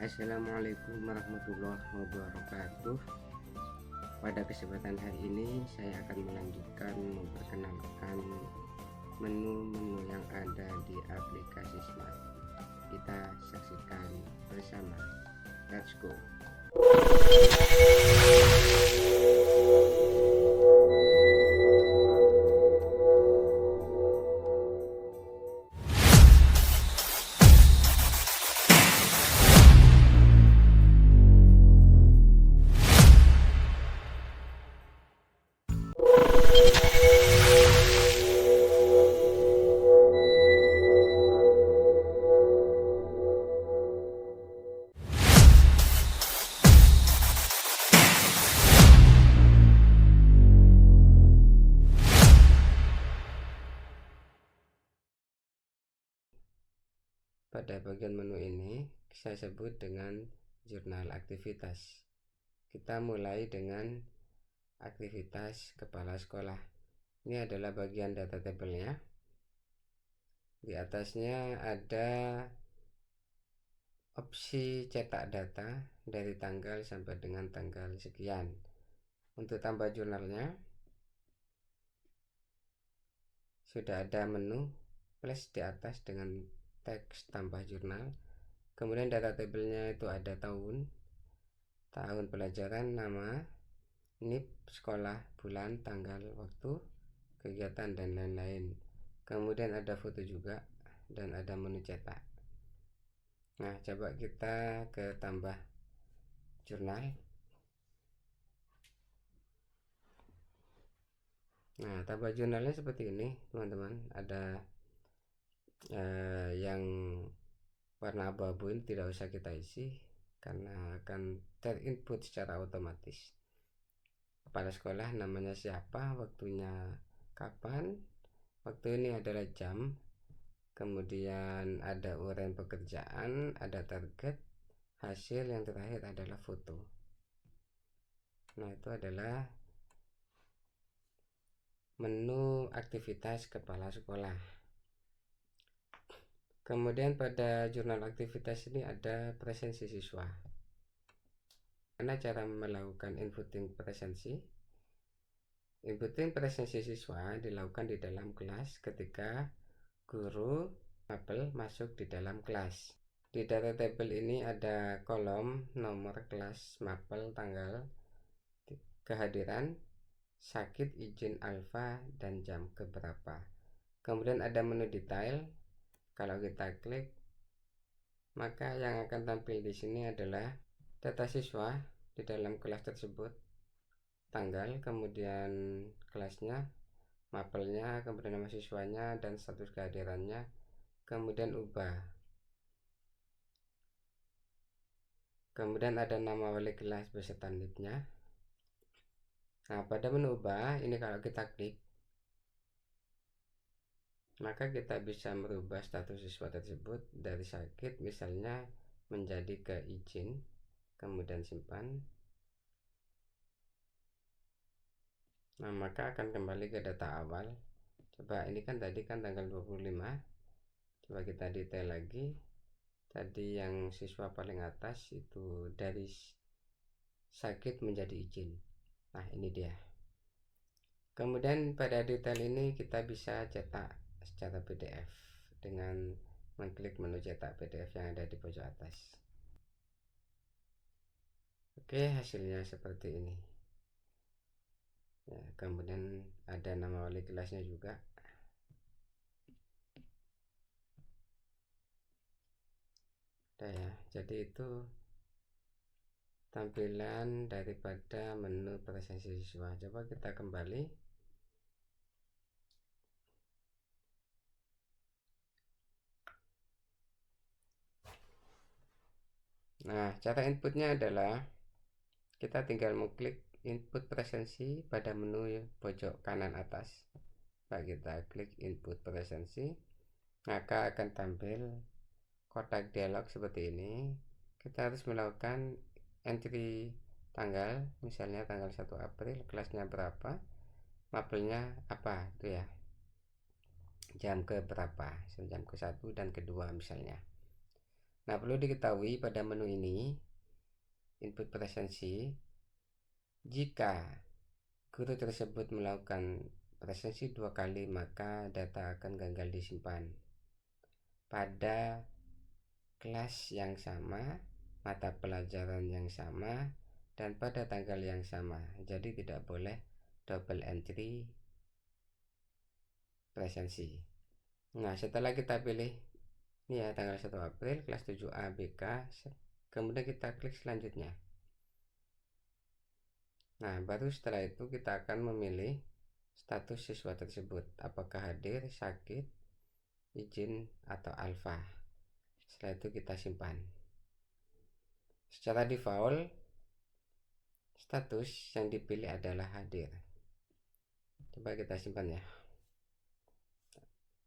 Assalamualaikum warahmatullahi wabarakatuh. Pada kesempatan hari ini saya akan melanjutkan memperkenalkan menu-menu yang ada di aplikasi Smart. Kita saksikan bersama. Let's go. Pada bagian menu ini saya sebut dengan jurnal aktivitas. Kita mulai dengan aktivitas kepala sekolah. Ini adalah bagian data tabelnya. Di atasnya ada opsi cetak data dari tanggal sampai dengan tanggal sekian. Untuk tambah jurnalnya sudah ada menu plus di atas dengan teks tambah jurnal. Kemudian data tabelnya itu ada tahun pelajaran, nama, NIP, sekolah, bulan, tanggal, waktu, kegiatan, dan lain-lain. Kemudian ada foto juga dan ada menu cetak. Nah, coba kita ke tambah jurnal. Nah, tambah jurnalnya seperti ini, teman-teman. Ada yang warna abu-abu ini tidak usah kita isi karena akan terinput secara otomatis. Kepala sekolah namanya siapa, waktunya kapan, waktu ini adalah jam, kemudian ada uraian pekerjaan, ada target, hasil, yang terakhir adalah foto. Nah, itu adalah menu aktivitas kepala sekolah. Kemudian pada jurnal aktivitas ini ada presensi siswa. Karena cara melakukan inputting presensi siswa dilakukan di dalam kelas ketika guru mapel masuk di dalam kelas. Di data table ini ada kolom nomor kelas, mapel, tanggal, kehadiran, sakit, izin alfa, dan jam keberapa. Kemudian ada menu detail. Kalau kita klik, maka yang akan tampil di sini adalah data siswa di dalam kelas tersebut, tanggal, kemudian kelasnya, mapelnya, kemudian nama siswanya, dan status kehadirannya, kemudian ubah. Kemudian ada nama wali kelas beserta NIP-nya. Nah, pada menu ubah ini kalau kita klik, maka kita bisa merubah status siswa tersebut dari sakit misalnya menjadi ke izin, kemudian simpan. Nah, maka akan kembali ke data awal. Coba ini kan tadi kan tanggal 25. Coba kita detail lagi. Tadi yang siswa paling atas itu dari sakit menjadi izin. Nah, ini dia. Kemudian pada detail ini kita bisa cetak secara PDF dengan mengklik menu cetak PDF yang ada di pojok atas. Oke, hasilnya seperti ini. Ya, kemudian ada nama wali kelasnya juga. Udah ya, jadi itu tampilan daripada menu presensi siswa. Coba kita kembali. Nah, cara inputnya adalah kita tinggal mengklik input presensi pada menu pojok kanan atas. Nah, kita klik input presensi, maka akan tampil kotak dialog seperti ini. Kita harus melakukan entry tanggal, misalnya tanggal 1 April, kelasnya berapa, mapelnya apa, itu ya, jam ke berapa, jam ke 1 dan kedua misalnya. Nah, perlu diketahui pada menu ini, input presensi, jika guru tersebut melakukan presensi 2 kali, maka data akan gagal disimpan pada kelas yang sama, mata pelajaran yang sama, dan pada tanggal yang sama. Jadi tidak boleh double entry presensi. Nah, setelah kita pilih ini ya, tanggal 1 April kelas 7A BK, kemudian kita klik selanjutnya. Nah, baru setelah itu kita akan memilih status siswa tersebut, apakah hadir, sakit, izin, atau alfa. Setelah itu kita simpan. Secara default, status yang dipilih adalah hadir. Coba kita simpan ya.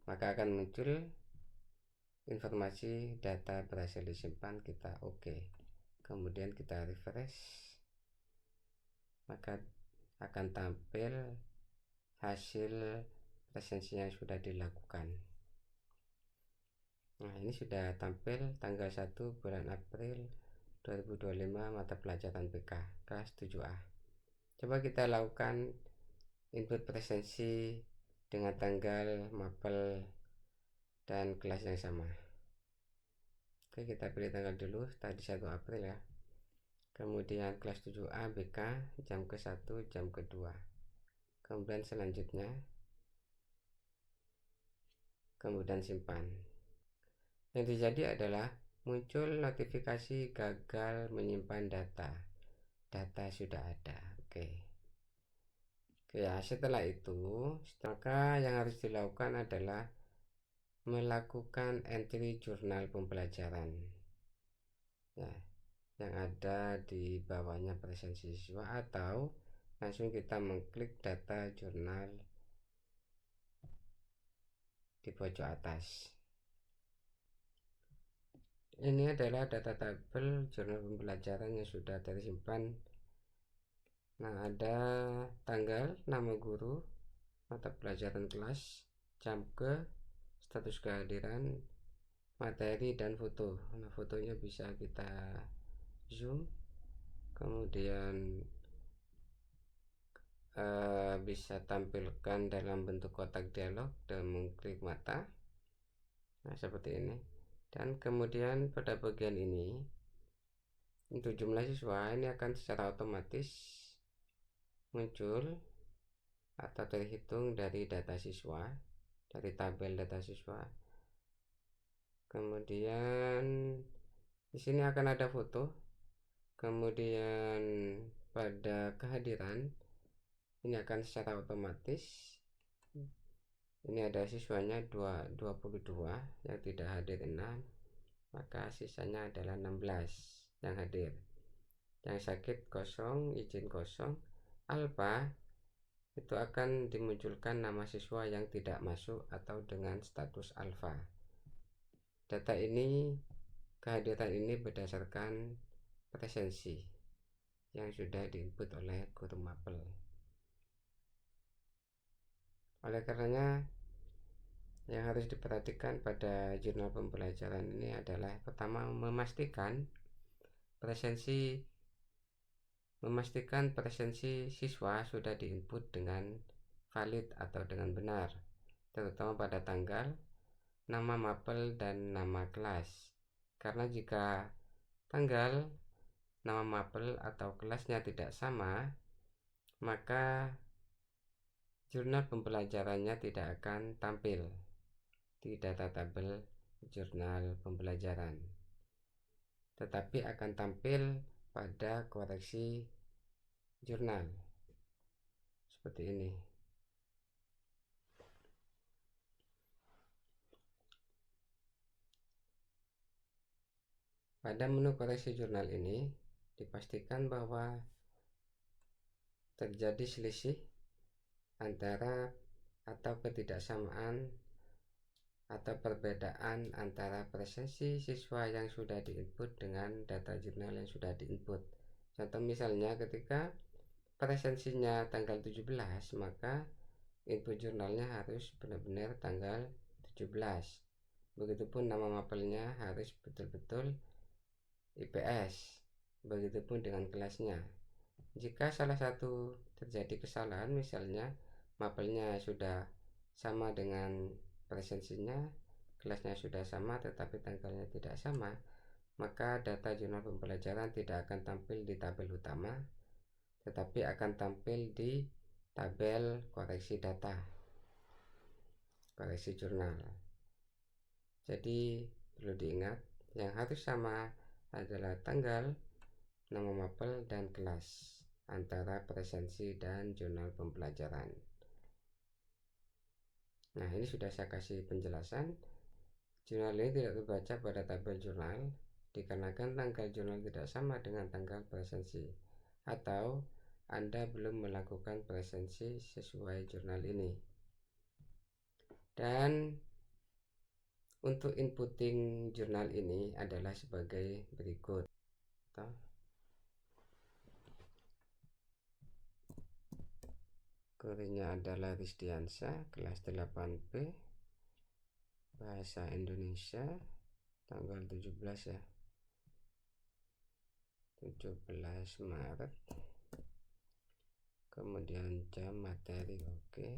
Maka akan muncul informasi data berhasil disimpan, kita oke. Kemudian kita refresh, maka akan tampil hasil presensi yang sudah dilakukan. Nah, ini sudah tampil tanggal 1 bulan April 2025, mata pelajaran BK kelas 7A. Coba kita lakukan input presensi dengan tanggal, mapel, dan kelas yang sama. Oke, kita pilih tanggal dulu, tadi 1 April ya. Kemudian kelas 7A BK jam ke-1, jam ke-2. Kemudian selanjutnya, kemudian simpan. Yang terjadi adalah muncul notifikasi gagal menyimpan data. Data sudah ada. Oke. Ya, setelah itu, maka yang harus dilakukan adalah melakukan entry jurnal pembelajaran. Ya, yang ada di bawahnya presensi siswa, atau langsung kita mengklik data jurnal di pojok atas. Ini adalah data tabel jurnal pembelajaran yang sudah tersimpan. Nah, ada tanggal, nama guru, mata pelajaran kelas, jam ke, status kehadiran, materi, dan foto. Nah, fotonya bisa kita zoom, kemudian bisa tampilkan dalam bentuk kotak dialog dan mengklik mata. Nah, seperti ini. Dan kemudian pada bagian ini, untuk jumlah siswa ini akan secara otomatis muncul atau terhitung dari data siswa, dari tabel data siswa. Kemudian di sini akan ada foto. Kemudian pada kehadiran ini akan secara otomatis, ini ada siswanya 22 yang tidak hadir 6, maka sisanya adalah 16 yang hadir. Yang sakit 0, izin 0, alfa itu akan dimunculkan nama siswa yang tidak masuk atau dengan status alfa. Data ini, kehadiran ini berdasarkan presensi yang sudah diinput oleh guru mapel. Oleh karenanya, yang harus diperhatikan pada jurnal pembelajaran ini adalah pertama, memastikan presensi siswa sudah diinput dengan valid atau dengan benar, terutama pada tanggal, nama mapel, dan nama kelas. Karena jika tanggal, nama mapel, atau kelasnya tidak sama, maka jurnal pembelajarannya tidak akan tampil di data tabel jurnal pembelajaran, tetapi akan tampil pada koreksi jurnal seperti ini. Pada menu koreksi jurnal ini dipastikan bahwa terjadi selisih antara atau ketidaksamaan atau perbedaan antara presensi siswa yang sudah diinput dengan data jurnal yang sudah diinput. Contoh misalnya ketika presensinya tanggal 17, maka input jurnalnya harus benar-benar tanggal 17. Begitupun nama mapelnya harus betul-betul IPS. Begitupun dengan kelasnya. Jika salah satu terjadi kesalahan, misalnya mapelnya sudah sama dengan presensinya, kelasnya sudah sama tetapi tanggalnya tidak sama, maka data jurnal pembelajaran tidak akan tampil di tabel utama, tetapi akan tampil di tabel koreksi data, koreksi jurnal. Jadi perlu diingat, yang harus sama adalah tanggal, nama mapel, dan kelas antara presensi dan jurnal pembelajaran. Nah, ini sudah saya kasih penjelasan. Jurnal ini tidak terbaca pada tabel jurnal dikarenakan tanggal jurnal tidak sama dengan tanggal presensi, atau Anda belum melakukan presensi sesuai jurnal ini. Dan untuk inputting jurnal ini adalah sebagai berikut. Gurunya adalah Rizdiansyah, kelas 8B, Bahasa Indonesia, tanggal 17 ya, 17 Maret. Kemudian jam, materi, oke.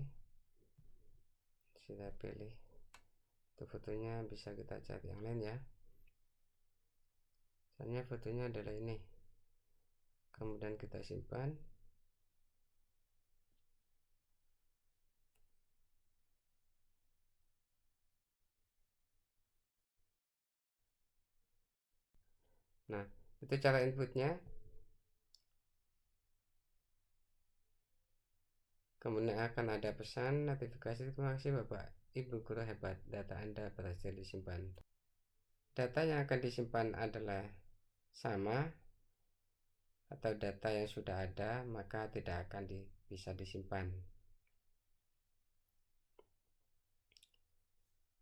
Kita pilih. Itu fotonya bisa kita cari yang lain ya. Soalnya fotonya adalah ini. Kemudian kita simpan. Nah, itu cara inputnya. Kemudian akan ada pesan notifikasi, terima kasih Bapak Ibu guru hebat, data Anda berhasil disimpan. Data yang akan disimpan adalah sama atau data yang sudah ada, maka tidak akan bisa disimpan.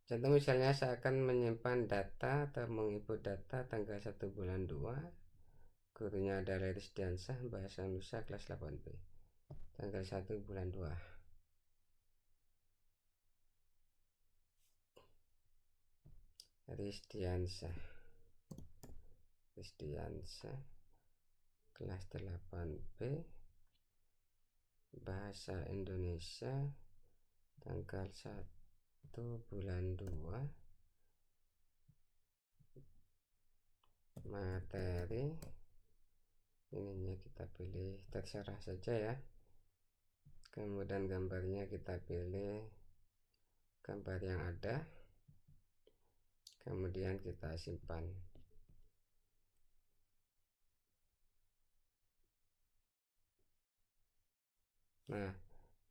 Contoh misalnya saya akan menyimpan data atau menginput data tanggal 1 bulan 2. Gurunya adalah Rizdiansyah, Bahasa Indonesia kelas 8B, tanggal 1 bulan 2. Rizdiansyah kelas 8B, Bahasa Indonesia, tanggal 1 bulan 2. Materi ininya kita pilih terserah saja ya. Kemudian gambarnya kita pilih gambar yang ada, kemudian kita simpan. Nah,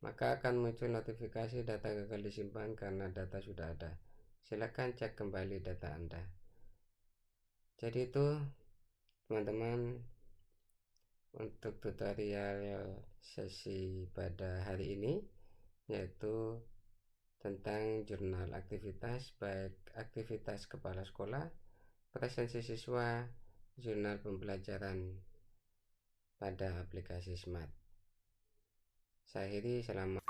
maka akan muncul notifikasi data gagal disimpan karena data sudah ada. Silakan cek kembali data Anda. Jadi itu teman-teman untuk tutorial sesi pada hari ini, yaitu tentang jurnal aktivitas, baik aktivitas kepala sekolah, presensi siswa, jurnal pembelajaran pada aplikasi Smart. Saya akhiri, selamat.